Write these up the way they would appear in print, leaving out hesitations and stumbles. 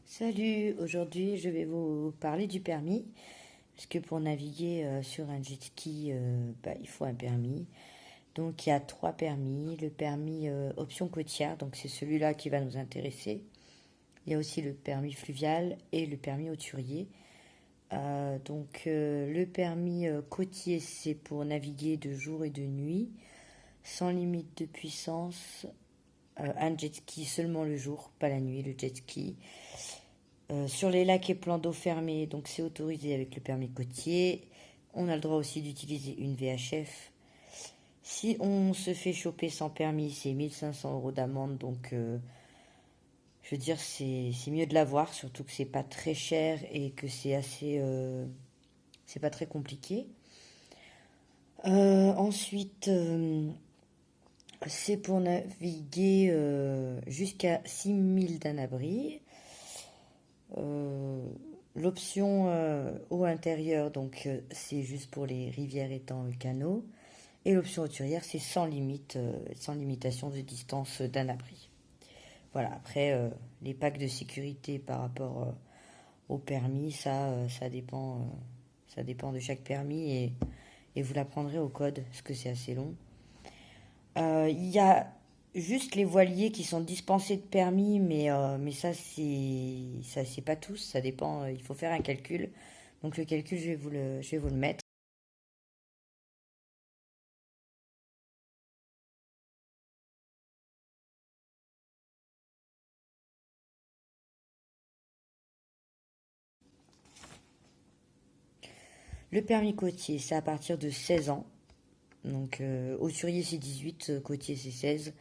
Salut, aujourd'hui je vais vous parler du permis, parce que pour naviguer sur un jet ski, il faut un permis. Donc il y a trois permis, le permis option côtière, donc c'est celui-là qui va nous intéresser. Il y a aussi le permis fluvial et le permis hauturier. Le permis côtier, c'est pour naviguer de jour et de nuit, sans limite de puissance, un jet ski seulement le jour, pas la nuit, le jet ski. Sur les lacs et plans d'eau fermés, donc c'est autorisé avec le permis côtier. On a le droit aussi d'utiliser une VHF. Si on se fait choper sans permis, c'est 1 500 € d'amende. Donc, je veux dire, c'est mieux de l'avoir, surtout que c'est pas très cher et que c'est assez. C'est pas très compliqué. Ensuite, c'est pour naviguer jusqu'à 6 000 d'un abri. L'option eau intérieure, donc c'est juste pour les rivières, étangs et canaux. Et l'option hauturière, c'est sans limite, sans limitation de distance d'un abri. Voilà, après, les packs de sécurité par rapport au permis, ça dépend de chaque permis et vous l'apprendrez au code, parce que c'est assez long. Il y a juste les voiliers qui sont dispensés de permis, mais ça, c'est pas tous, ça dépend, il faut faire un calcul. Donc le calcul, je vais vous le mettre. Le permis côtier, c'est à partir de 16 ans. Donc hauturier, c'est 18, côtier, c'est 16.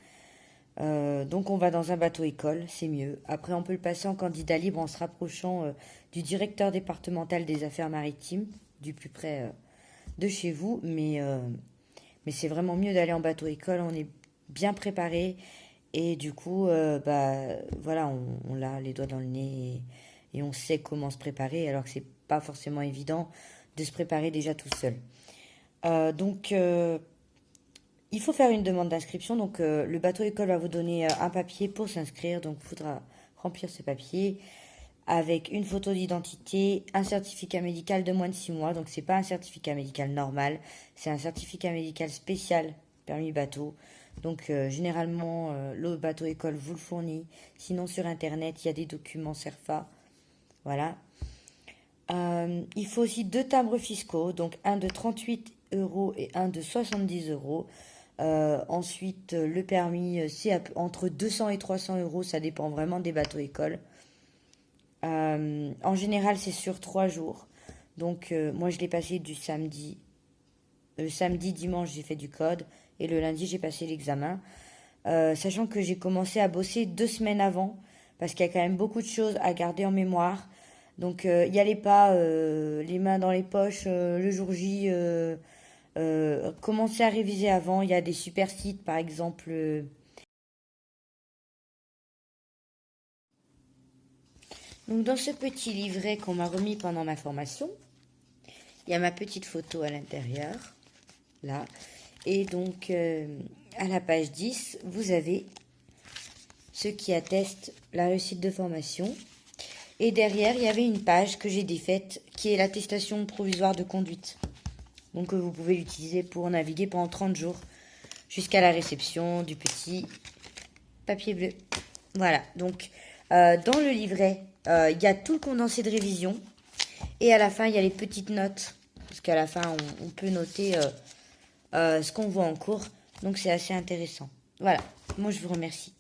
Donc on va dans un bateau école, c'est mieux. Après, on peut le passer en candidat libre en se rapprochant du directeur départemental des affaires maritimes, du plus près de chez vous. Mais c'est vraiment mieux d'aller en bateau école, on est bien préparé. Et du coup, voilà, on a les doigts dans le nez et on sait comment se préparer, alors que c'est pas forcément évident de se préparer déjà tout seul. Il faut faire une demande d'inscription. Donc, le bateau école va vous donner un papier pour s'inscrire. Donc, il faudra remplir ce papier avec une photo d'identité, un certificat médical de moins de 6 mois. Donc, c'est pas un certificat médical normal, c'est un certificat médical spécial permis bateau. Donc, généralement, le bateau école vous le fournit. Sinon, sur Internet, il y a des documents CERFA. Voilà. Il faut aussi deux timbres fiscaux, donc un de 38 € et un de 70 €. Ensuite, le permis, c'est entre 200 et 300 €, ça dépend vraiment des bateaux écoles. En général, c'est sur 3 jours. Donc, moi, je l'ai passé du samedi. Le samedi, dimanche, j'ai fait du code. Et le lundi, j'ai passé l'examen. Sachant que j'ai commencé à bosser 2 semaines avant. Parce qu'il y a quand même beaucoup de choses à garder en mémoire. Donc, y allez pas les mains dans les poches le jour J. Commencez à réviser avant. Il y a des super sites, par exemple. Donc, dans ce petit livret qu'on m'a remis pendant ma formation, il y a ma petite photo à l'intérieur, là. Et donc, à la page 10, vous avez ce qui atteste la réussite de formation. Et derrière, il y avait une page que j'ai défaite, qui est l'attestation provisoire de conduite. Donc, vous pouvez l'utiliser pour naviguer pendant 30 jours, jusqu'à la réception du petit papier bleu. Voilà, donc, dans le livret, il y a tout le condensé de révision. Et à la fin, il y a les petites notes. Parce qu'à la fin, on peut noter ce qu'on voit en cours. Donc, c'est assez intéressant. Voilà, moi, je vous remercie.